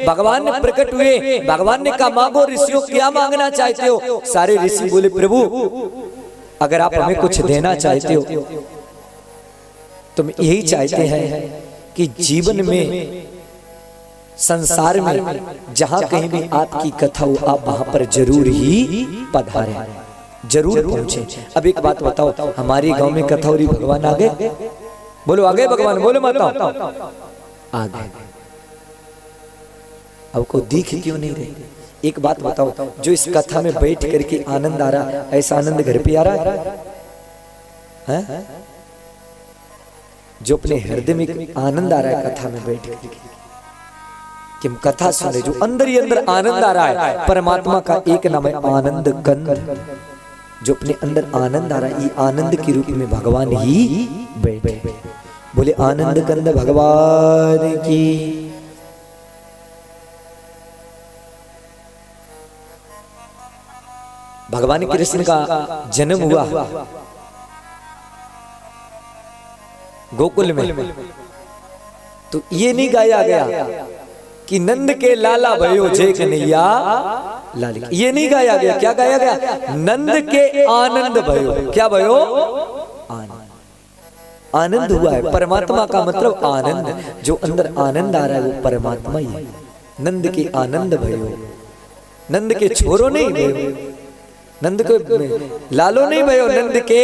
भगवान ने प्रकट हुए, भगवान ने कहा मांगो ऋषियों क्या मांगना चाहते हो। सारे ऋषि बोले प्रभु अगर आप हमें कुछ देना चाहते हो तुम यही चाहते हैं कि जीवन में संसार में जहां कहीं भी आपकी कथा हो आप वहां पर जरूर ही पधारें, जरूर पहुंचे। अब एक बात बताओ, हमारे गांव में कथा हो रही, भगवान आ गए? बोलो आ गए भगवान? बोलो माता आ गए। अब को दिख क्यों नहीं रहे? एक बात बताओ, जो इस कथा में बैठ करके आनंद आ रहा, ऐसा आनंद घर पे आ रहा है? जो अपने हृदय में आनंद आ रहा है कथा में बैठ करके, कि हम कथा सुने, जो अंदर ही अंदर आनंद आ रहा है, परमात्मा का एक नाम है आनंद कंद। जो अपने अंदर आनंद आ रहा है, ये आनंद के रूप में भगवान ही बैठे। बोले आनंद कंद भगवान की। भगवान कृष्ण का जन्म हुआ गोकुल में, तो ये नहीं गाया गया कि नंद के लाला भयो जय कन्हैया लाल। ये नहीं गाया गया। क्या गाया गया? नंद के आनंद भयो। क्या भयो? आनंद। आनंद हुआ है। परमात्मा का मतलब आनंद। जो अंदर आनंद आ रहा है वो परमात्मा ही है। नंद के आनंद भयो, नंद के छोरो नहीं भयो, नंद के लालो नहीं भयो, नंद के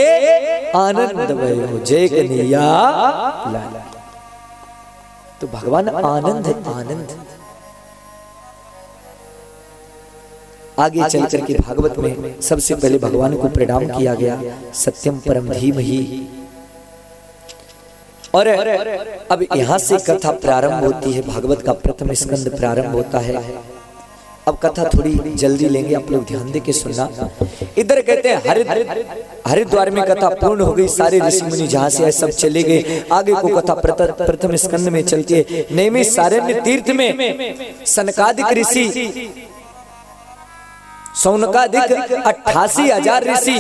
आनंद भयो जय कन्हैया लाल। तो भगवान आनंद है, आनंद। आगे चल करके भागवत में सबसे पहले भगवान को प्रणाम किया गया, सत्यम परम धीमहि। और अब यहां से कथा प्रारंभ होती है। भागवत का प्रथम स्कंद प्रारंभ होता है। अब कथा थोड़ी जल्दी लेंगे, आप लोग ध्यान दे के सुनना। इधर कहते हैं हरिद्वार में कथा पूर्ण हो गई, सारे ऋषि मुनि जहां से आए सब चले गए। आगे को कथा प्रथम स्कंद में चलती है। नैमिषारण्य तीर्थ में सनकादिक ऋषि, सौनकादिक 88,000 ऋषि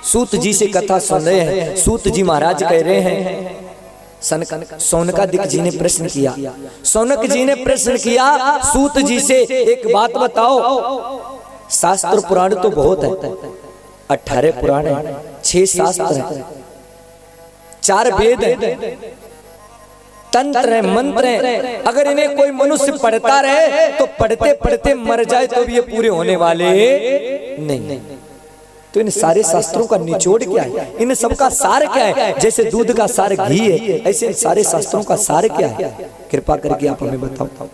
सूत जी से कथा सुन रहे हैं। सूत जी महाराज कह रहे हैं, सौनकादिक जी ने प्रश्न किया, सौनक जी ने प्रश्न किया सूत जी से, एक बात बताओ, शास्त्र पुराण तो बहुत है, 18 पुराण है, 6 शास्त्र है, 4 वेद है, तंत्र है, मंत्र है। अगर इन्हें कोई मनुष्य पढ़ता रहे तो पढ़ते पढ़ते मर जाए तो भी ये पूरे होने वाले नहीं। तो इन सारे शास्त्रों का निचोड़ क्या है? इन सबका सार क्या है? जैसे दूध का सार घी है, ऐसे इन सारे शास्त्रों का सार क्या है? कृपा करके आप हमें बताओ।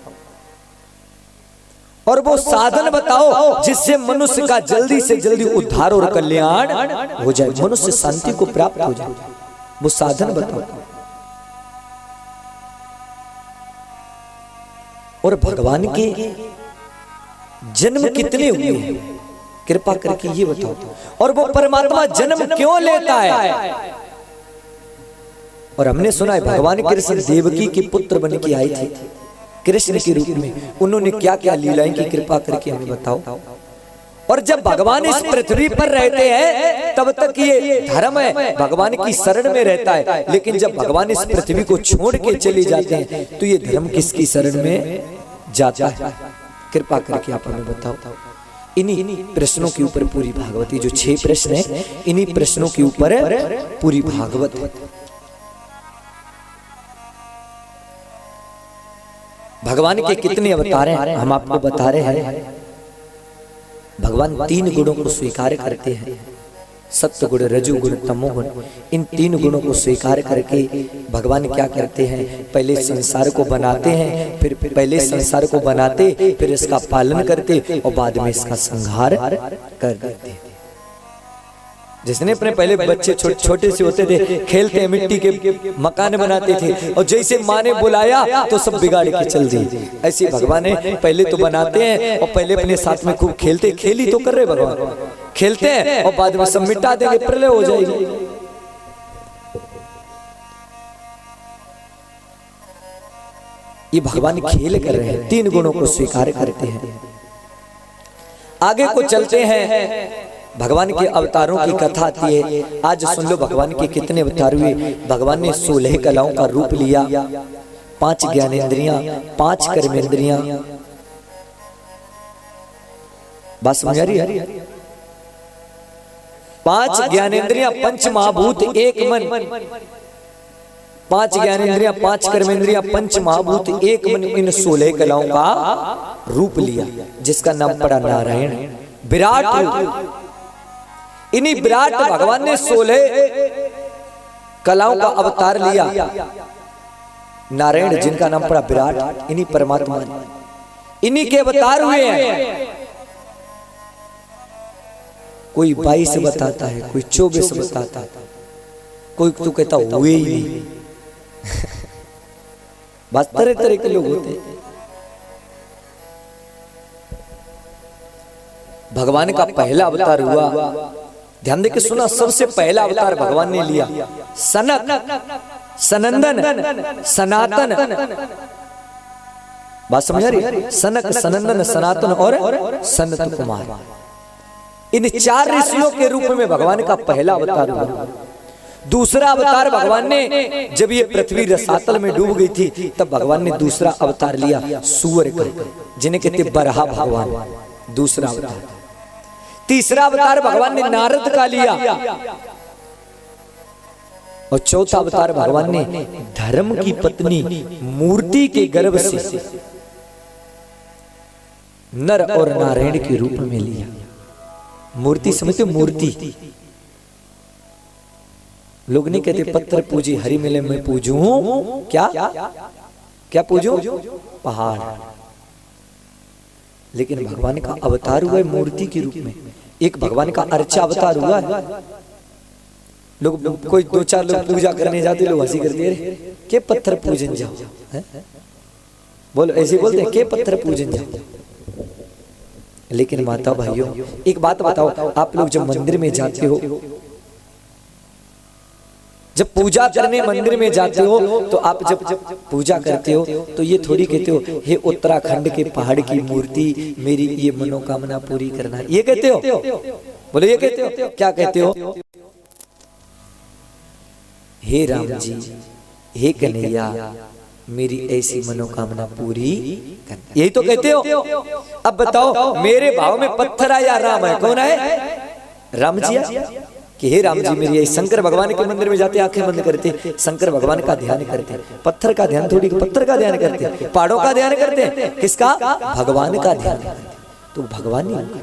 और वो साधन बताओ जिससे मनुष्य का जल्दी से जल्दी उद्धार और कल्याण हो जाए, मनुष्य शांति को प्राप्त हो जाए। वो साधन बताओ। और भगवान के जन्म कितने हुए हैं? कृपा करके ये बताओ। और वो परमात्मा जन्म क्यों लेता है? और हमने सुना है भगवान कृष्ण देवकी के पुत्र बन के आए थे कृष्ण के रूप में। उन्होंने क्या क्या लीलाएं की? कृपा करके हमें बताओ। और जब भगवान इस पृथ्वी पर रहते हैं तब तक ये धर्म है, भगवान की शरण में रहता है। लेकिन जब भगवान इस पृथ्वी को छोड़ के चले जाते हैं तो ये धर्म किसकी शरण में जाता है? कृपा करके आप हमें बताओ। इन्हीं प्रश्नों के ऊपर पूरी भागवती, जो 6 प्रश्न है, इन्हीं प्रश्नों के ऊपर पूरी भागवत है। भगवान के कितने अवतार हैं हम आपको बता रहे हैं। भगवान 3 गुणों को स्वीकार करते हैं, सत्य गुण, रजोगुण, तमोगुण। इन 3 गुणों को स्वीकार करके भगवान क्या करते हैं? पहले संसार को बनाते हैं, फिर पहले संसार को बनाते, फिर इसका पालन करते और बाद में इसका संहार कर देते। जिसने अपने पहले बच्चे छोटे से होते थे, खेलते मिट्टी के मकान बनाते थे, और जैसे माँ ने बुलाया तो सब बिगाड़ के चल दी। ऐसे भगवान ने पहले तो बनाते हैं और पहले अपने साथ में खूब खेलते, खेली तो कर रहे भगवान, खेलते हैं और बाद में सब मिटा देंगे, प्रलय हो जाएगी। ये भगवान खेल कर रहे हैं, 3 गुणों को स्वीकार करते हैं। आगे को चलते हैं, भगवान के अवतारों की कथा आती है। आज सुन लो भगवान के कितने अवतार हुए। भगवान ने 16 कलाओं का रूप लिया। 5 ज्ञानेंद्रियां, 5 कर्मेंद्रियां। बात समझ आ रही है? 5 ज्ञानेंद्रियां, 5 महाभूत, 1 मन। 5 ज्ञानेंद्रियां, 5 कर्मेंद्रियां, 5 महाभूत, 1 मन, इन 16 कलाओं का रूप लिया, जिसका नाम पड़ा नारायण, विराट रूप। इन्हीं विराट भगवान ने 16 कलाओं का अवतार लिया। नारायण जिनका नाम पड़ा विराट, इन्हीं परमात्मा ने, इन्हीं के अवतार हुए हैं। कोई 22 बताता है, कोई 24 बताता है, कोई तो कहता हुए ही नहीं। बस तरह तरह के लोग होते हैं। भगवान का पहला अवतार हुआ, ध्यान देके सुना, सबसे पहला अवतार भगवान ने लिया, सनक, सनंदन, सनातन। बात समझ आ रही? सनक, सनंदन, सनातन और सनत कुमार, इन 4 ऋषियों के रूप में भगवान का पहला अवतार हुआ। दूसरा अवतार भगवान ने, जब ये पृथ्वी रसातल में डूब गई थी, तब भगवान ने दूसरा अवतार लिया, सूअर का, जिन्हें कहते बराह भगवान, दूसरा अवतार। तीसरा अवतार भगवान ने नारद का लिया, और चौथा अवतार भगवान ने धर्म की पत्नी मूर्ति के गर्भ से नर और नारायण के रूप में लिया। मूर्ति समझते? मूर्ति लोग नहीं कहते पत्थर पूजी हरि मिले में पूजू, क्या क्या पूजू? पहाड़। लेकिन भगवान का अवतार हुआ है मूर्ति के रूप में। एक भगवान का अर्चा अवतार हुआ है। लोग कोई 2-4 लोग पूजा करने जाते, लोग हंसी करते हैं, के पत्थर पूजन जाओ, बोलो ऐसे बोलते हैं, के पत्थर पूजन जाओ। लेकिन माता भाइयों, एक बात बताओ, आप लोग जब मंदिर में जाते हो, जब पूजा करने मंदिर में जाते हो, तो आप जब पूजा करते हो तो ये थोड़ी कहते हो, हे उत्तराखंड के पहाड़ की मूर्ति, मेरी ये मनोकामना पूरी करना, ये कहते हो? बोलो ये कहते हो? क्या कहते हो? हे राम जी, हे कन्हैया, मेरी ऐसी मनोकामना पूरी करना, यही तो कहते हो। अब बताओ, मेरे भाव में पत्थर आया राम है, कौन है? राम जी कि हे राम जी मेरी, शंकर भगवान के मंदिर में जाते आंखें बंद करते, शंकर भगवान का ध्यान करते, पत्थर का ध्यान थोड़ी, पत्थर का ध्यान करते, पहाड़ों का ध्यान करते, किसका? भगवान का ध्यान करते। तो भगवान नहीं होगा,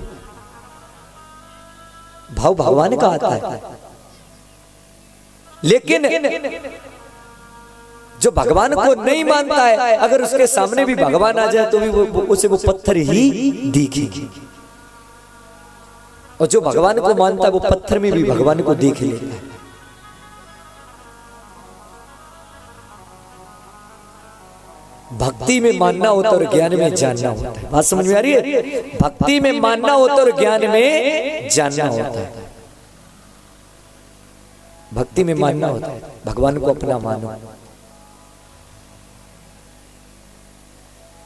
भाव भगवान का आता है। लेकिन जो भगवान को नहीं मानता है, अगर उसके सामने भी भगवान आ जाए तो भी उसे वो पत्थर ही दिखेगी, और जो भगवान को मानता है वो पत्थर में भी भगवान को देख लेता है। भक्ति में मानना होता है और ज्ञान में जानना होता है। बात समझ में आ रही है? भक्ति में मानना होता है और ज्ञान में जानना होता है। भक्ति में मानना होता है, भगवान को अपना मानो।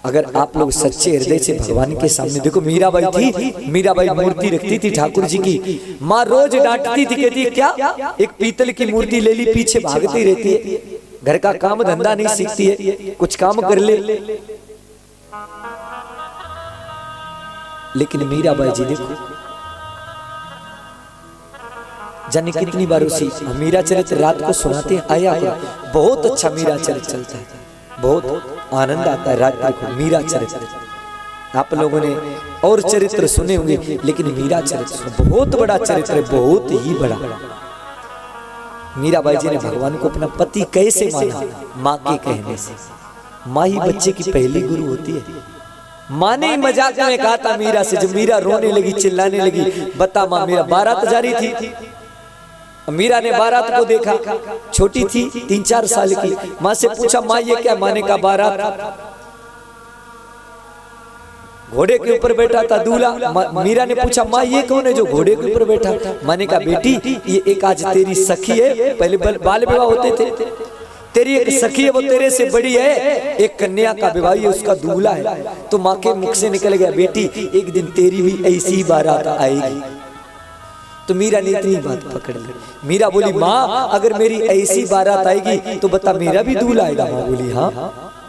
अगर आप लोग सच्चे हृदय से भगवान के सामने, देखो मीराबाई थी, मीराबाई मूर्ति रखती थी ठाकुर जी की, माँ रोज डांटती थी, कहती क्या एक पीतल की मूर्ति ले ली, पीछे भागती रहती है, घर का काम धंधा नहीं सीखती है, कुछ काम कर ले। लेकिन मीराबाई जी देखो, जाने कितनी बार उसी मीरा चरित्र रात को सुनाते हैं, आया करो, बहुत अच्छा मीरा चरित्र चलता है, बहुत आनंद आता है रात को मीरा चरित्र। आप लोगों ने और चरित्र सुने होंगे, लेकिन मीरा चरित्र बहुत बड़ा चरित्र है, बहुत ही बड़ा। मीराबाई जी ने भगवान को अपना पति कैसे माना? माँ के कहने से। माँ ही बच्चे की पहली गुरु होती है। माँ ने मजाक में कहा था मीरा से, जब मीरा रोने लगी, चिल्लाने लगी, बता माँ मेरा बारात जा रही थी। मीरा ने बारात को देखा, छोटी थी 3-4 साल की, माँ से पूछा माँ ये क्या? माँ ने कहा बारात, घोड़े के ऊपर बैठा था दूल्हा। मीरा ने पूछा माँ ये कौन है जो घोड़े के ऊपर बैठा? माँ ने कहा बेटी ये एक आज तेरी सखी है, पहले बाल विवाह होते थे, तेरी एक सखी है वो तेरे से बड़ी है, एक कन्या का विवाह है, उसका दूल्हा है। तो माँ के मुख से निकल गया बेटी एक दिन तेरी भी ऐसी बारात आएगी। तो मीरा ने इतनी बात पकड़ ली। मीरा बोली माँ अगर मेरी ऐसी बारात आएगी तो बता मेरा भी दूल्हा आएगा। माँ बोली हाँ।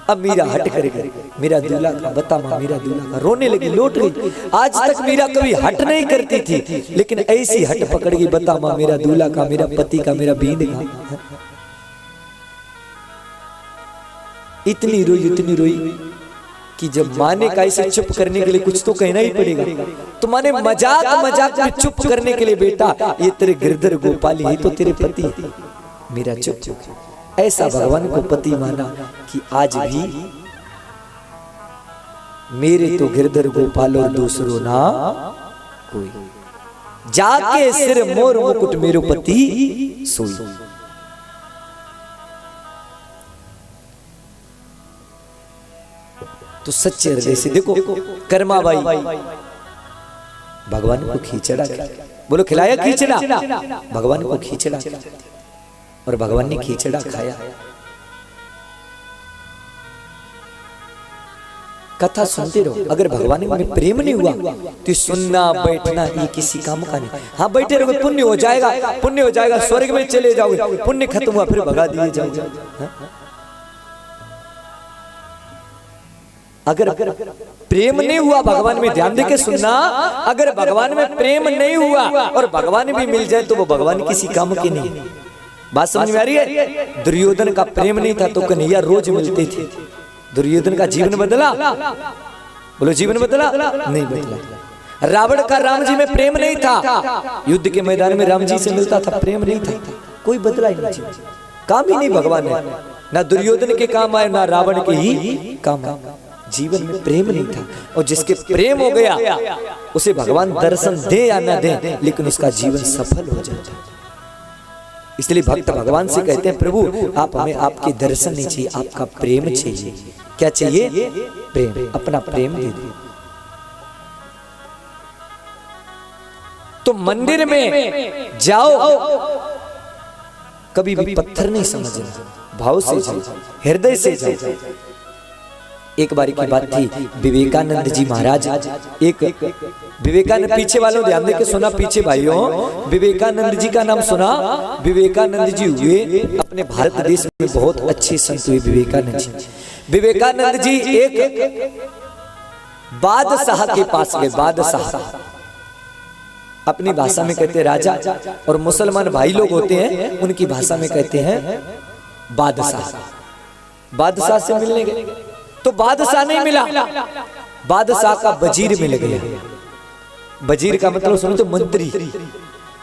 अब मीरा हट कर गई, मेरा दूल्हा का बता माँ, मेरा दूल्हा का। रोने लगी, लौट गई। आज तक मीरा कभी हट नहीं करती थी, लेकिन ऐसी हट पकड़ गई, बता माँ मेरा दूल्हा का, मेरा पति का, मेरा बीन का। इतनी रोई कि जब माँ ने कहा इसे चुप करने के लिए कुछ तो कहना ही पड़ेगा, तो माँ ने मजाक में चुप करने के लिए, बेटा ये तेरे गिरधर गोपाल ही तो तेरे पति है, मेरा चुप। ऐसा भगवान को पति माना कि आज भी मेरे तो गिरधर गोपाल और दूसरों ना कोई, जाके सिर मोर मुकुट मेरो पति सोई। तो सच्चे हृदय से देखो कर्माबाई भगवान को खींचड़ा, बोलो खिलाया खींचड़ा, भगवान को खींचड़ा, और भगवान ने खींचड़ा खाया। कथा सुनते रहो। अगर भगवान में प्रेम नहीं हुआ तो सुनना बैठना ये किसी काम का नहीं। हाँ बैठे रहोगे पुण्य हो जाएगा, पुण्य हो जाएगा, स्वर्ग में चले जाओगे, पुण्य खत्म हुआ फिर भगा दिए जाओगे। अगर प्रेम नहीं हुआ भगवान में, ध्यान देके सुनना, अगर भगवान में प्रेम नहीं हुआ और भगवान भी मिल जाए तो वो भगवान किसी काम के नहीं। बात समझ में आ रही है? दुर्योधन का प्रेम नहीं था तो कन्हैया रोज मिलते थे। दुर्योधन का जीवन बदला? बोलो जीवन बदला? नहीं बदला। रावण का राम जी में प्रेम नहीं था, युद्ध के मैदान में राम जी से मिलता था, प्रेम नहीं था, कोई बदला ही नहीं, काम ही नहीं भगवान ने, ना दुर्योधन के काम आए ना रावण के ही काम आए। जीवन में प्रेम नहीं था, और जिसके प्रेम हो गया उसे भगवान दर्शन दे या ना दे, लेकिन उसका जीवन सफल हो जाता है। इसलिए भक्त भगवान से कहते हैं प्रभु आप हमें आपके दर्शन नहीं चाहिए, आपका प्रेम चाहिए। क्या चाहिए? प्रेम, अपना प्रेम दे दे। तो मंदिर में जाओ, कभी भी पत्थर नहीं समझना, भाव से जाओ, हृदय से जाओ। एक बारी की बात थी, विवेकानंद जी महाराज, एक विवेकानंद, पीछे वालों ध्यान देके सुना, पीछे भाइयों, विवेकानंद जी का नाम सुना? विवेकानंद जी हुए अपने भारत देश में बहुत अच्छे संत हुए विवेकानंद जी। विवेकानंद जी एक बादशाह के पास गए, बादशाह अपनी भाषा में कहते हैं राजा, और मुसलमान भाई लोग होते हैं उनकी भाषा में कहते हैं बादशाह। बादशाह से मिलने गए तो बादशाह नहीं मिला, बादशाह का वजीर मिल गया। वजीर का मतलब सुनो तो मंत्री।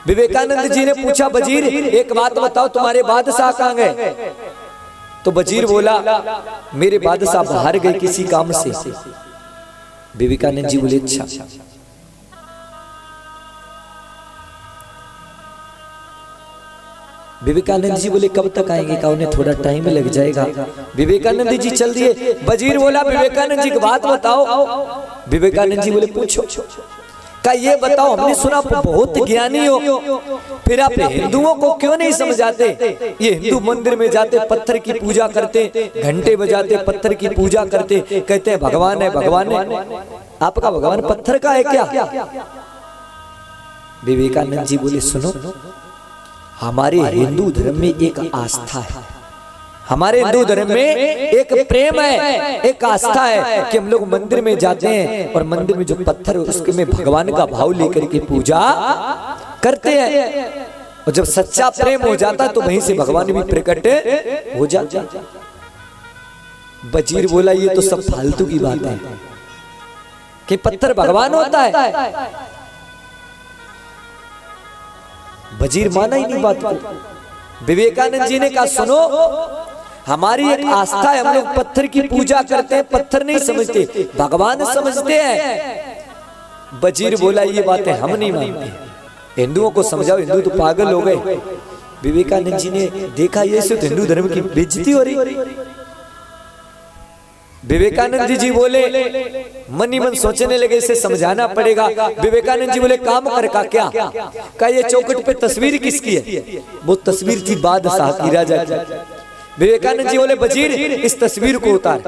विवेकानंद जी ने पूछा वजीर एक बात बताओ, तुम्हारे बादशाह कहाँ गए? तो वजीर बोला मेरे बादशाह बाहर गए किसी काम से। विवेकानंद जी बोले अच्छा। विवेकानंद जी बोले कब तक आएंगे? का उन्हें थोड़ा टाइम लग जाएगा। विवेकानंद जी चल दिए। वजीर बोला विवेकानंद जी की बात बताओ। विवेकानंद जी बोले पूछो। का ये बताओ, हमने सुना बहुत ज्ञानी हो, फिर आप हिंदुओं को क्यों नहीं समझाते? ये हिंदू मंदिर में जाते पत्थर की पूजा करते, घंटे बजाते पत्थर की पूजा करते, कहते हैं भगवान है भगवान है। आपका भगवान पत्थर का है क्या? विवेकानंद जी बोले सुनो, हमारे हिंदू धर्म में एक आस्था है, हमारे हिंदू धर्म में एक प्रेम है, एक आस्था है कि हम लोग मंदिर में जाते हैं और मंदिर में जो पत्थर उसके में भगवान का भाव लेकर के पूजा करते हैं, और जब सच्चा प्रेम हो जाता तो वहीं से भगवान भी प्रकट हो जाता। वजीर बोला ये तो सब फालतू की बात है कि पत्थर भगवान होता है। वजीर माना ही नहीं बात को। विवेकानंद जी ने कहा सुनो, हमारी एक आस्था है, हम लोग पत्थर की पूजा करते हैं, पत्थर नहीं समझते, भगवान समझते हैं। वजीर बोला ये बातें हम नहीं मानते, हिंदुओं को समझाओ, हिंदू तो पागल हो गए। विवेकानंद जी ने देखा ये तो हिंदू धर्म की बेइज्जती हो रही। विवेकानंद जी बोले मन ही मन सोचने लगे इसे समझाना पड़ेगा। विवेकानंद जी बोले काम कर का क्या? का ये चौखट पे तस्वीर किसकी है? वो तस्वीर थी बादशाह की, राजा की। विवेकानंद जी बोले वजीर इस तस्वीर को उतार।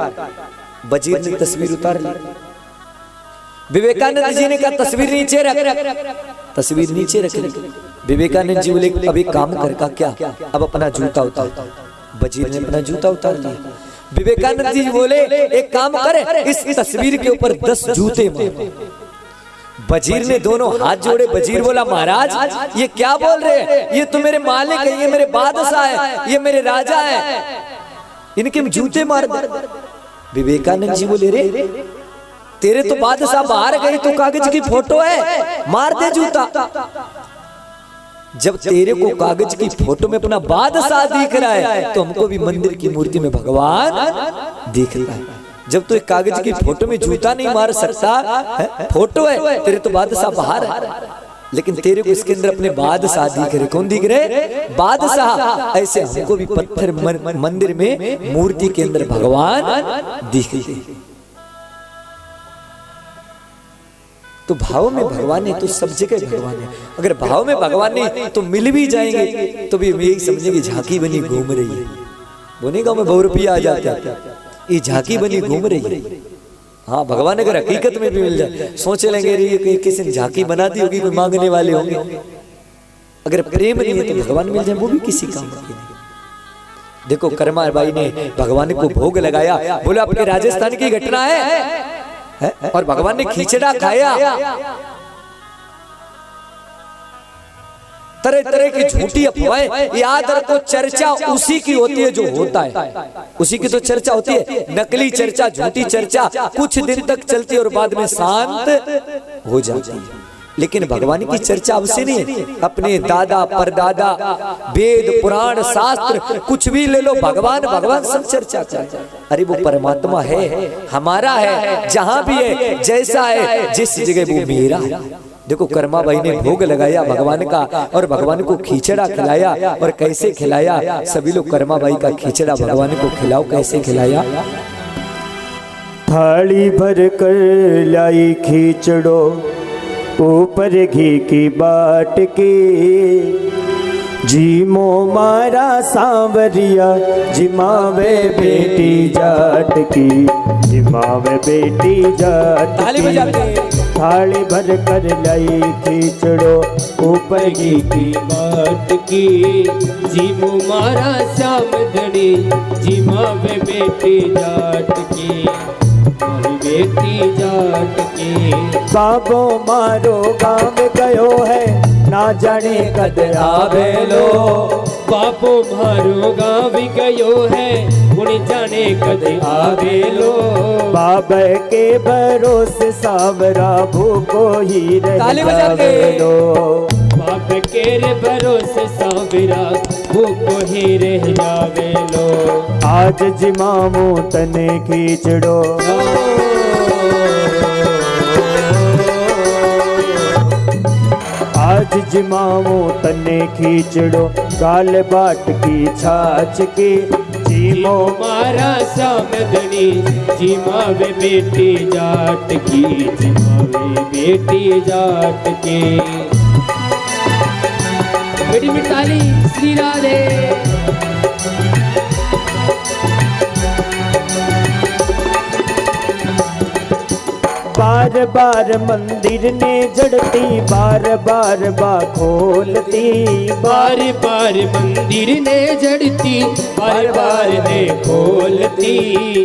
वजीर ने तस्वीर उतार ली। विवेकानंद जी ने कहा तस्वीर नीचे रख। तस्वीर नीचे रख ली। विवेकानंद जी बोले अब एक काम कर का क्या, अब अपना जूता उतार। वजीर ने अपना जूता उतार लिया। विवेकानंद जी बोले एक काम कर, इस तस्वीर के ऊपर 10 जूते मार। वजीर ने दोनों हाथ जोड़े। वजीर बोला महाराज ये क्या बोल रहे हैं, ये तो मेरे मालिक है, ये मेरे बादशाह है, ये मेरे राजा है, इनके जूते मार दे। विवेकानंद जी बोले रे तेरे तो बादशाह बाहर गई तो कागज की फोटो है, मार दे जूता। जब तेरे को कागज की फोटो में अपना बादशाह दिख रहा है तो हमको भी मंदिर की मूर्ति में भगवान दिख रहा है। जब तो एक कागज की फोटो में जूता नहीं मार सकता है? फोटो है, तेरे तो बादशाह बाहर है, लेकिन तेरे को इसके अंदर अपने बादशाह दिख रहे। कौन दिख रहे? बादशाह। ऐसे हमको भी पत्थर मंदिर में मूर्ति के अंदर भगवान दिख रहे। तो भाव में भगवान है तो सब जगह भगवान है। अगर भाव में भगवान नहीं तो मिल भी जाएंगे तो भी यही समझेंगे झांकी बनी घूम रही है। बोने गाँव में 2 रुपया आ जाता है, ये झांकी बनी घूम रही है। हाँ भगवान अगर हकीकत में भी मिल जाए सोच लेंगे ये किसी ने झांकी बना दी होगी, कोई मांगने वाले होंगे। अगर प्रेम नहीं है तो भगवान मिल जाए वो भी किसी काम के नहीं। देखो कर्मा बाई ने भगवान को भोग लगाया, बोला आपके राजस्थान की घटना है और भगवान ने खिचड़ा खाया। तरह तरह की झूठी अफवाहें, याद रखो चर्चा उसी की होती है जो होता है, उसी की तो चर्चा होती है। नकली चर्चा, झूठी चर्चा कुछ दिन तक चलती है और बाद में शांत हो जाती है। लेकिन भगवान की चर्चा अब से नहीं, अपने दादा परदादा वेद पुराण शास्त्र कुछ भी ले लो, भगवान भगवान सब चर्चा करते। अरे वो परमात्मा है, हमारा है, जहां भी है, जैसा है, जिस जगह वो मेरा है। देखो कर्मा भाई ने भोग लगाया भगवान का और भगवान को खिचड़ा खिलाया। और कैसे खिलाया? सभी लोग कर्मा भाई का खिचड़ा भगवान को खिलाओ। कैसे खिलाया? थाली भर कर लाई खिचड़ो, ऊपर घी की बाट के, जीमो मारा सांवरिया, जिमावे बेटी जाट की, जिमावे बेटी जाट की। थाली भर कर लाई खिचड़ो, ऊपर घी की बाट की, जीमो मारा सामदनी, जिमावे बेटी जाट की, बेटी जाट की। बाबो मारो गांव गयो है, ना जाने कद आवे लो। बाबो मारो गांव गयो है, उन जाने कद आवे लो। बाबा के भरोसे सावरा भूखो ही रह लो। बाबा के भरोसे सावरा भूखो ही रह जावे लो। आज जिमामू तने खींचड़ो, आज जिमामो तने खींचड़ो, गाल बाट की छाछ के, जीमो मारा सामदनी, जिमावे बेटी जाट की, जिमावे बेटी जाट के। बड़ी मिताली श्री राधे। बार बार मंदिर ने जड़ती, बार बार बा खोलती, बार बार मंदिर ने जड़ती, बार बार ने खोलती।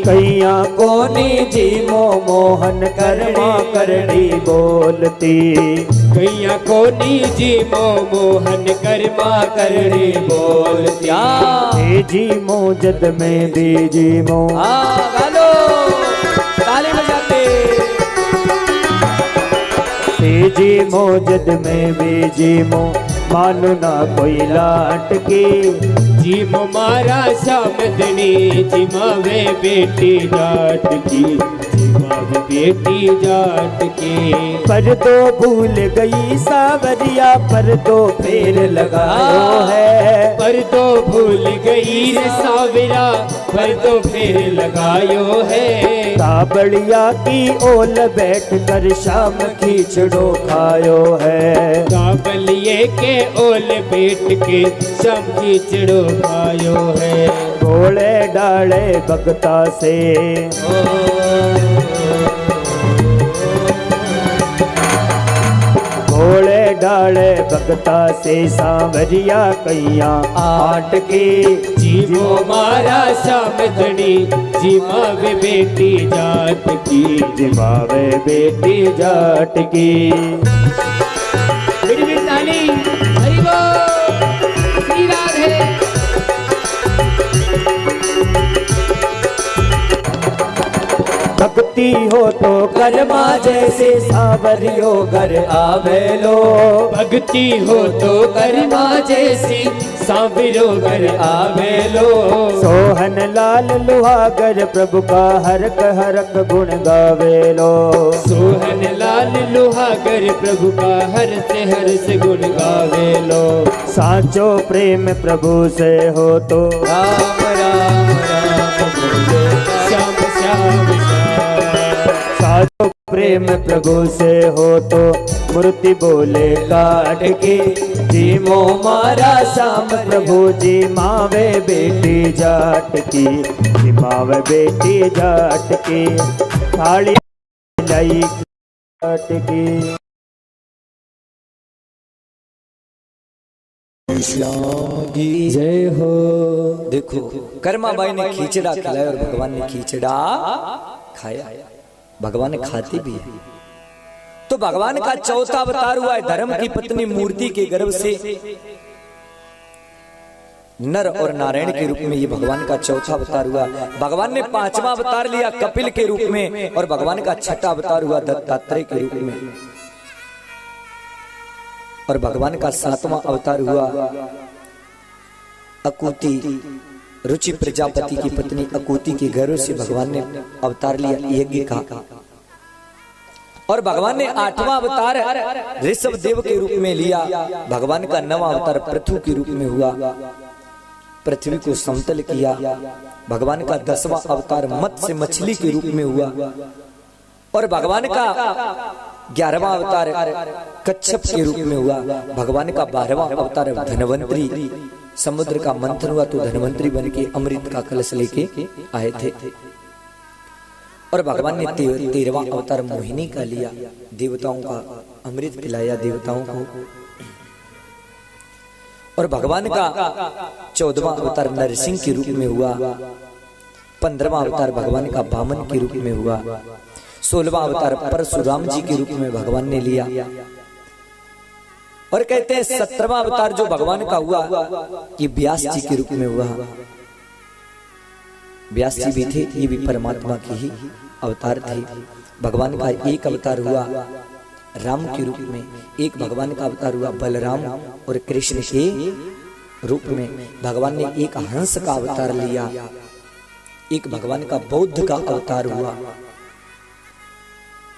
कैया कोनी जीमो मोहन कर्मा करड़ी बोलती, कैया कोनी जीमो मोहन कर्मा करड़ी बोलती। हे जीमो जद में भी जीमो, गालो ताली बजाते। जी मोजद में भी जीमो, मानो ना कोई लाट के, जीमो मारा सामदनी, जिमावे बेटी जाट की, जिमावे बेटी जाट की। पर दो भूल गई सावरिया, पर दो फेर लगायो है। पर दो भूल गई रे सावरा, पर दो फेर लगायो है। काबड़िया की ओल बैठ कर शाम खिचड़ो खायो है। काबलिए के ओल बैठ के शाम खिचड़ो खायो है। घोड़े डाले बगता से, घोड़े डाले भक्ता से सांवरिया कैया आट के। जीवो मारा सामदनी जिमावे बेटी जाट की, जिमावे बेटी जाट की। बड़ी बड़ी ताली, हरि बोल, श्री राधे। भक्ति हो तो कर्मा जैसे सावरियो घर आवे लो। भक्ति हो तो कर्मा जैसी सावरियो घर आवे लो। सोहन लाल लुहागर प्रभु का हरक हरक गुण गावे लो। सोहन लाल लुहागर प्रभु का हर से गुण गावे लो। साचो प्रेम प्रभु से हो तो राम राम राम बोले श्याम श्याम श्याम। साचो प्रेम प्रभु से हो तो मूर्ति बोले काट के। जी मो मारा श्याम प्रभु जी मावे बेटी जाट की, जी मावे बेटी जाट की। थाली लाई जाट की। जय हो। देखो कर्माबाई ने खींचड़ा खिलाया और भगवान ने खींचड़ा खाया। भगवान ने खाती भी है। तो भगवान का चौथा अवतार हुआ है धर्म की पत्नी मूर्ति के गर्भ से नर और नारायण के रूप में। ये भगवान का चौथा अवतार हुआ। भगवान ने पांचवा अवतार लिया कपिल के रूप में और भगवान का छठा अवतार हुआ दत्तात्रेय के रूप में। और भगवान का सातवां अवतार हुआ अकुति, रुचि प्रजापति की पत्नी अकुति के गर्भ से भगवान ने अवतार लिया यज्ञ का। और भगवान ने आठवां अवतार ऋषभ देव के रूप में लिया। भगवान का नवां अवतार पृथु के रूप में हुआ, पृथ्वी को समतल किया। भगवान का 10वां अवतार मत्स्य मछली के रूप में हुआ। और भगवान का 11वां अवतार कच्छप के रूप में हुआ। भगवान का 12वां अवतार धनवंतरी, समुद्र का मंथन हुआ तो धनवंतरी बन के अमृत का कलश लेके आए थे। और भगवान ने 13वां अवतार मोहिनी का लिया, देवताओं का अमृत पिलाया देवताओं को। और भगवान का 14वां अवतार नरसिंह के रूप में हुआ। 15वां अवतार भगवान का वामन के रूप में हुआ। 16वां अवतार परशुराम जी के रूप में भगवान ने लिया। और कहते हैं 17वां अवतार जो भगवान का हुआ ये व्यास जी के रूप में हुआ। व्यास जी भी थे, ये भी परमात्मा के ही अवतार थे। भगवान का एक अवतार हुआ राम के रूप में, एक भगवान का अवतार हुआ बलराम और कृष्ण के रूप में। भगवान ने एक हंस का अवतार लिया, एक भगवान का बौद्ध का अवतार हुआ।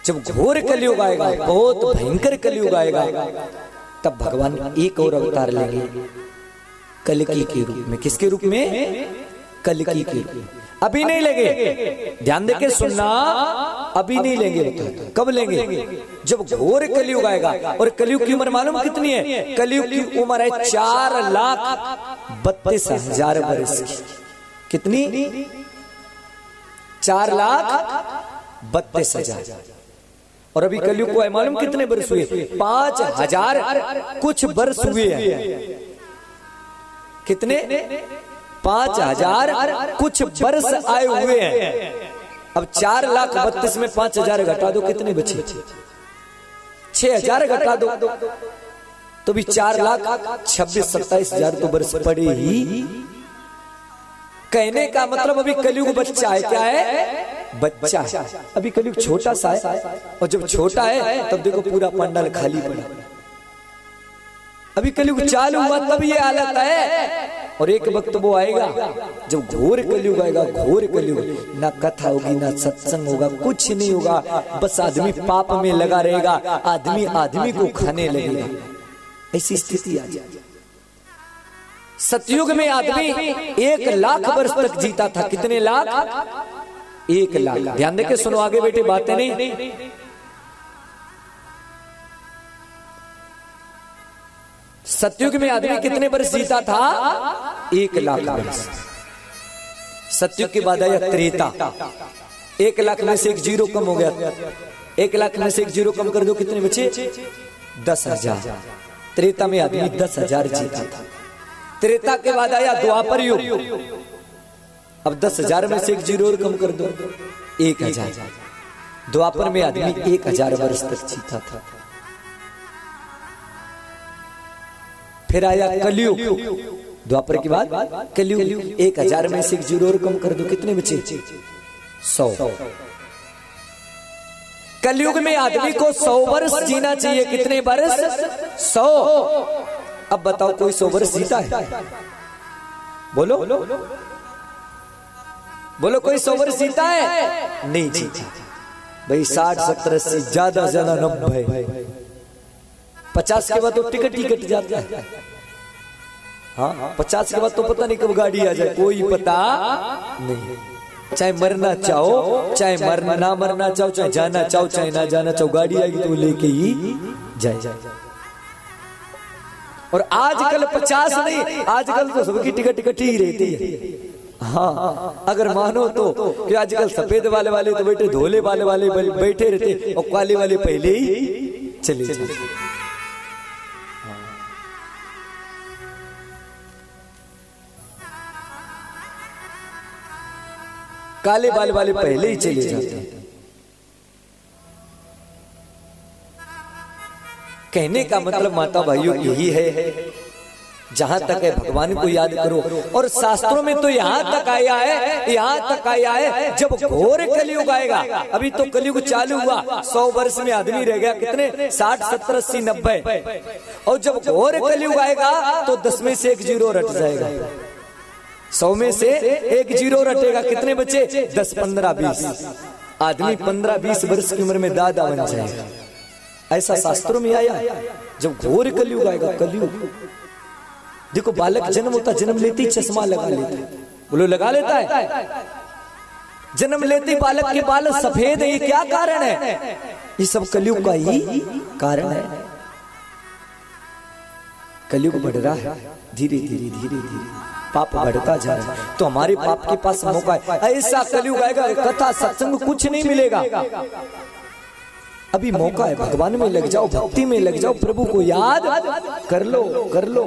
जब घोर कलयुग आएगा, बहुत भयंकर कलयुग आएगा, तब भगवान एक और अवतार लेंगे कल्कि के रूप में। किसके रूप में? कल्कि के रूप में। अभी नहीं लेंगे, ध्यान देके सुनना, अभी नहीं लेंगे। बताओ कब लेंगे? जब घोर कलयुग आएगा। और कलयुग की उम्र मालूम कितनी है? कलयुग की उम्र है 4,32,000 वर्ष की। कितनी? 4,32,000। और अभी कलयुग को है मालूम कितने वर्ष हुए? 5,000 कुछ वर्ष हुए हैं। कितने? 5,000 कुछ वर्ष आए हुए हैं। अब 4,32,000 में 5,000 घटा दो, कितने बचे? 6,000 घटा दो तो भी 4,26,000-27,000 तो वर्ष पड़े ही। कहने का मतलब अभी कलयुग बच्चा है। क्या है? बच्चा है। अभी कलयुग छोटा सा है। और जब छोटा है तब देखो पूरा पंडाल खाली पड़ा। अभी कलयुग चालू हुआ तब ये हालत है। और एक वक्त वो आएगा जब घोर कलयुग आएगा। घोर कलयुग, ना कथा होगी ना सत्संग होगा, कुछ नहीं होगा। बस आदमी पाप में लगा रहेगा, आदमी आदमी को खाने लगेगा। ऐसी स्थिति आ जाए। सतयुग में आदमी 1,00,000 वर्ष तक जीता था। कितने लाख? 1,00,000। ध्यान देके सुनो, आगे बेटे बातें नहीं। सतयुग में आदमी कितने वर्ष जीता था? 1,00,000 वर्ष। सतयुग के बाद आया त्रेता। 1,00,000 में से एक जीरो कम हो गया। 1,00,000 में से एक जीरो कम कर दो, कितने बचे? 10,000। त्रेता में आदमी 10,000 जीता था। त्रेता के बाद आया द्वापर युग। अब 10,000 में से एक जीरो और कम कर दो, 1,000। द्वापर में आदमी 1,000 वर्ष तक जीता था। फिर आया कलयुग। द्वापर के बाद कलयुग। 1,000 में से एक जीरो और कम कर दो, कितने बचे? 100। कलयुग में आदमी को 100 वर्ष जीना चाहिए। कितने वर्ष? 100। अब बताओ कोई 100 वर्ष जीता है? बोलो बोलो, कोई 100 वर्ष जीता है? नहीं जीता भाई। 60, 70, 80, ज्यादा से ज्यादा 90। 50 के बाद तो टिकट ही कट जाता है। हाँ, 50 के बाद तो पता नहीं कब गाड़ी आ जाए, कोई पता नहीं। चाहे मरना चाहो, चाहे मरना ना मरना चाहो, चाहे जाना चाहो, चाहे ना जाना चाहो, गाड़ी आएगी तो लेके ही जाए। और आजकल 50 नहीं, आजकल तो सबकी टिकट ही रहती है। हाँ, अगर मानो तो कि आजकल सफेद वाले तो बैठे, धोले वाले बैठे रहते और काले वाले पहले ही चले जाते। काले वाले पहले ही चले जाते हैं। कहने का मतलब माता भाइयों यही है, जहां तक है भगवान को याद करो। और शास्त्रों में तो यहां तक आया है जब घोर कलयुग आएगा। अभी तो कलयुग चालू हुआ, 100 वर्ष में आदमी रह गया कितने? 60, 70, 80, 90। और जब घोर कलयुग आएगा तो 10 में से एक जीरो रट जाएगा। 100 में से एक जीरो रटेगा, कितने बचे? 10, 15, 20। आदमी 15, 20 वर्ष की उम्र में दादा बन जाएगा। ऐसा शास्त्रों में आया। जब घोर कलयुग आएगा, कलयुग देखो, बालक जन्म होता, जन्म लेते ही चश्मा लगा लेता है। बोलो, लगा लेता है? जन्म लेते ही बालक के बाल सफेद है। ये क्या कारण है? ये सब कलयुग का ही कारण है। कलयुग बढ़ रहा है, धीरे धीरे पाप बढ़ता जा रहा है। तो हमारे पाप के पास मौका है। ऐसा कलयुग आएगा, कथा सत्संग कुछ नहीं मिलेगा। अभी मौका है, भगवान में लग जाओ, भक्ति में लग जाओ, प्रभु को याद कर लो।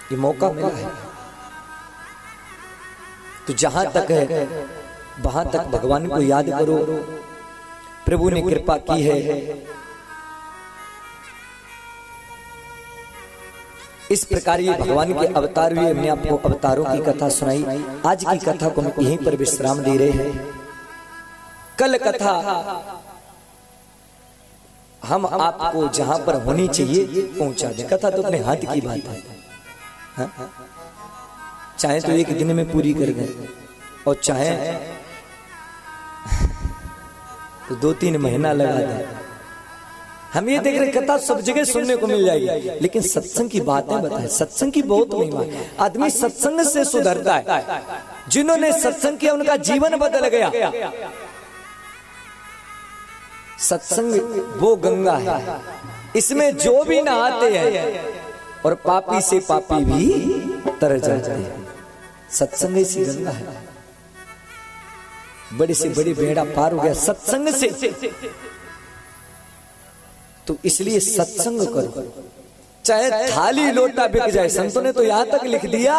ये मौका मिला है। तो जहां तक है वहां तक भगवान को याद करो। प्रभु ने कृपा की है। इस प्रकार ये भगवान के अवतार हुए। हमने आपको अवतारों की कथा सुनाई। आज की कथा को हम यहीं पर विश्राम दे रहे हैं। कल कथा हम आपको जहां पर होनी चाहिए पहुंचा दें। कथा तो अपने हाथ की बात है। हाँ? चाहे तो एक दिन में पूरी कर दें और चाहे तो 2-3 महीना लगा दें। हम ये देख रहे कथा सब जगह सुनने को मिल जाएगी, लेकिन सत्संग की बातें बताएं। सत्संग की बहुत महिमा है। आदमी सत्संग से सुधरता है। जिन्होंने सत्संग किया उनका जीवन बदल गया। सत्संग वो गंगा है, इसमें जो भी नहाते हैं और पापी से पापी भी तर जाते हैं। सत्संग ऐसी गंगा है, बड़ी से बड़ी बेड़ा पार हो गया सत्संग से। तो इसलिए सत्संग करो, चाहे थाली लोटा बिक जाए। संतों ने तो यहां तक लिख दिया,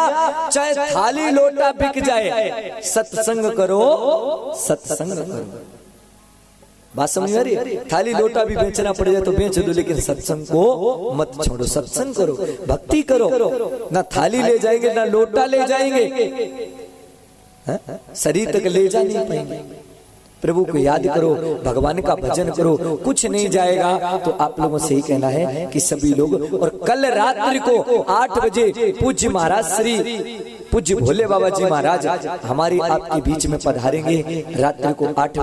चाहे थाली लोटा बिक जाए, सत्संग करो, सत्संग करो। बात समझ आ रही है? थाली लोटा भी बेचना पड़ जाए तो बेच दो, लेकिन सत्संग को मत छोड़ो। सत्संग करो, भक्ति करो। ना थाली ले जाएंगे ना लोटा ले जाएंगे, शरीर तक ले जा नहीं पाएंगे। प्रभु को याद करो, भगवान का भजन करो, कुछ नहीं जाएगा। तो आप लोगों से ही कहना है कि सभी लोग, और कल रात्रि को 8 बजे पूज्य महाराज श्री पूज्य भोले बाबा जी महाराज हमारे आपके बीच में पधारेंगे। रात्रि को 8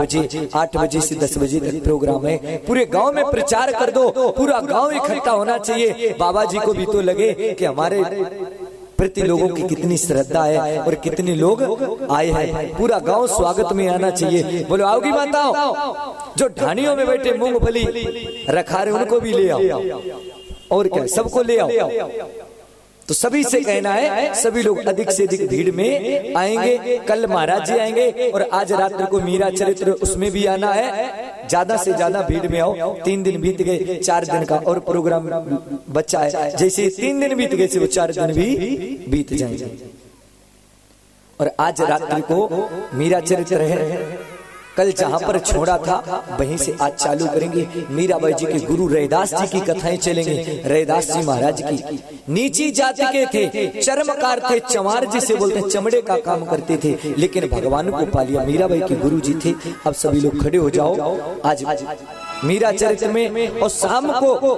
बजे से 10 बजे तक प्रोग्राम है। पूरे गांव में प्रचार कर दो, पूरा गांव इकट्ठा होना चाहिए। बाबा जी को भी तो लगे कि हमारे प्रति लोगों की कितनी श्रद्धा है और कितने लोग आए हैं। पूरा गांव स्वागत में आना चाहिए। बोलो, आओगी माताओं? जो ढानियों में बैठे मूंगफली रखा रहे उनको भी ले आओ, और क्या सबको ले आओ। तो सभी से कहना है, सभी लोग अधिक से अधिक भीड़ में आएंगे। कल महाराज जी आएंगे और आज रात्रि को मीरा चरित्र उसमें भी आना है। ज्यादा से ज्यादा भीड़ में आओ। 3 दिन बीत गए, 4 दिन का और प्रोग्राम बच्चा है। जैसे 3 दिन बीत गए वो 4 दिन भी बीत जाएंगे। और आज रात्रि को मीरा चरित्र है। कल जहां पर छोड़ा था वहीं से आज चालू करेंगे। मीराबाई जी के गुरु रैदास जी की कथाएं चलेंगे। रैदास जी महाराज की नीची जाति के थे, चर्मकार थे, चमार जी से बोलते हैं, चमड़े का काम करते थे, लेकिन भगवान को पा लिया। मीराबाई के गुरु जी थे। अब सभी लोग खड़े हो जाओ आज मीरा चरित्र में। और शाम को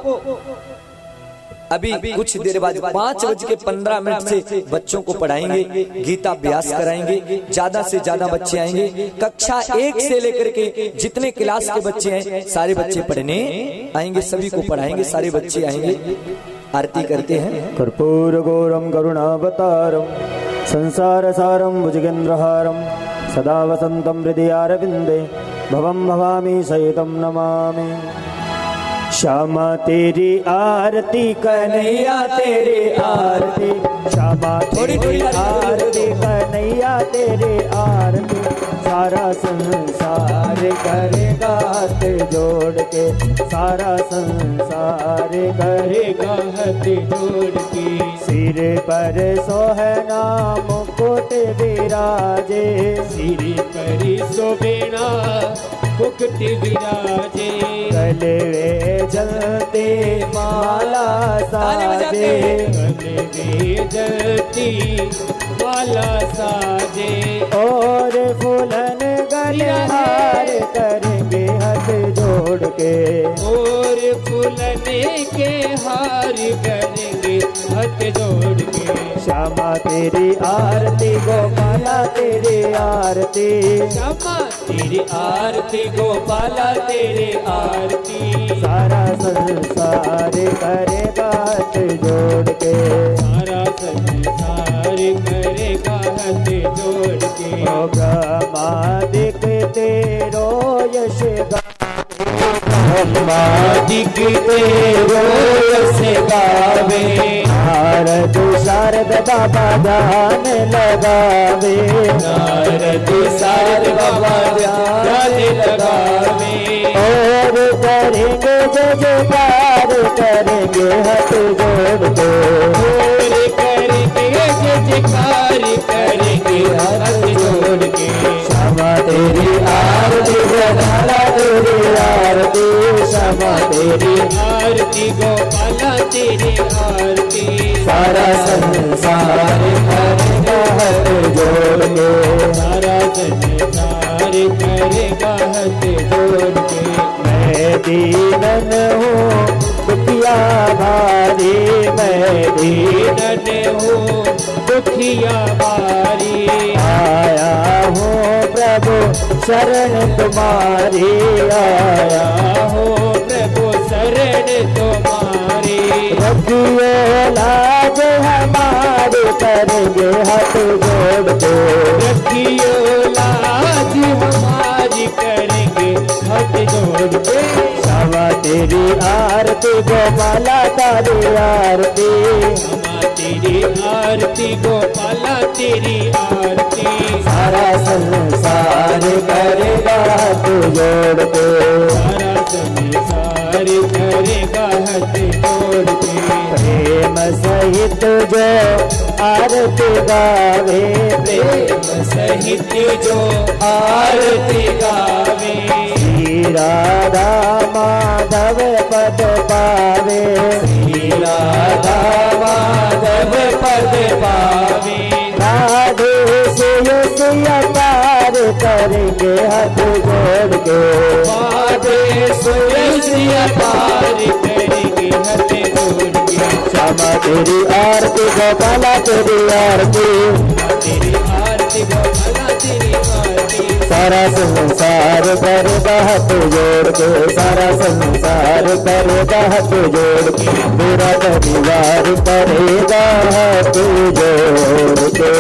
अभी कुछ देर बाद 5:15 से बच्चों को पढ़ाएंगे, गीता अभ्यास कराएंगे। ज्यादा से ज्यादा बच्चे आएंगे। कक्षा 1 से लेकर के जितने क्लास के बच्चे हैं सारे बच्चे पढ़ने आएंगे। सभी को पढ़ाएंगे, सारे बच्चे आएंगे। आरती करते हैं। कर्पूर गौरम करुणावतारम संसार सारम भुजगेन्द्रहारम सदा वसंतम हृदय अरविंदे भवम भवामी सहितम नमामि। श्यामा तेरी आरती कन्हैया तेरी आरती, श्यामा तेरी आरती कन्हैया तेरी आरती। सारा संसार करेगा हाथ जोड़ के, सारा संसार करेगा हाथ जोड़ के। सिर पर सोहना मुकुट विराजे, सिर पर सोबेना मुकुट विराजे। गले वे जलते माला साजे, गले वे जलती माला साजे। और फूलन गलहार करेंगे हाथ जोड़ के, और फूलन के हार करेंगे हाथ जोड़ के। श्यामा तेरी आरती गोपाला तेरी आरती, श्यामा तेरी आरती गोपाला तेरी आरती। सारा संसार करेगा हाथ जोड़ के, सारा संसार करेगा हाथ जोड़ के। ब्रह्मादिक तेरो यश ब्रह्मादिक तेरो यश गावे। नारद शारद बाबा ध्यान लगावे, नारद शारद बाबा ध्यान लगावे। और करेंगे जय जयकार करेंगे हाथ जोड़ के, और करेंगे जय जयकार करेंगे हाथ जोड़ के। श्यामा तेरी आरती गोपाला तेरी आरती, श्यामा तेरी आरती गोपाला तेरी आरती। सारा संसार करेगा हाथ जोड़ के, सारा संसार करेगा हाथ जोड़ के। मैं दीनन हूँ दुखिया भारी, मैं दीनन हूँ दुखिया भारी। आया हूँ प्रभु शरण तुम्हारी, आया हूँ प्रभु शरण तुम्हारी। रखियो लाज हमारी करेंगे हाथ जोड़ के, रखियो लाज हमारी करेंगे हाथ जोड़ के। श्यामा तेरी आरती गोपाला तेरी आरती, श्यामा तेरी आरती गोपाला तेरी आरती। सारा संसार करेगा हाथ जोड़ के, सारा संसार करेगा हाथ जोड़ के। प्रेम सहित जो आरती गावे, प्रेम सहित जो आरती गावे। श्री राधा माधव पद पावे, श्री राधा माधव पद पावे। राधे से पार करेंगे हाथ जोड़ के, राधे से पार करेंगे हाथ जोड़ के। श्यामा तेरी आरती गोपाला तेरी आरती, तेरी आरती गोपाला तेरी आरती। सारा संसार करेगा हाथ जोड़ के, सारा संसार करेगा हाथ जोड़ के। मेरा परिवार करेगा हाथ जोड़ के।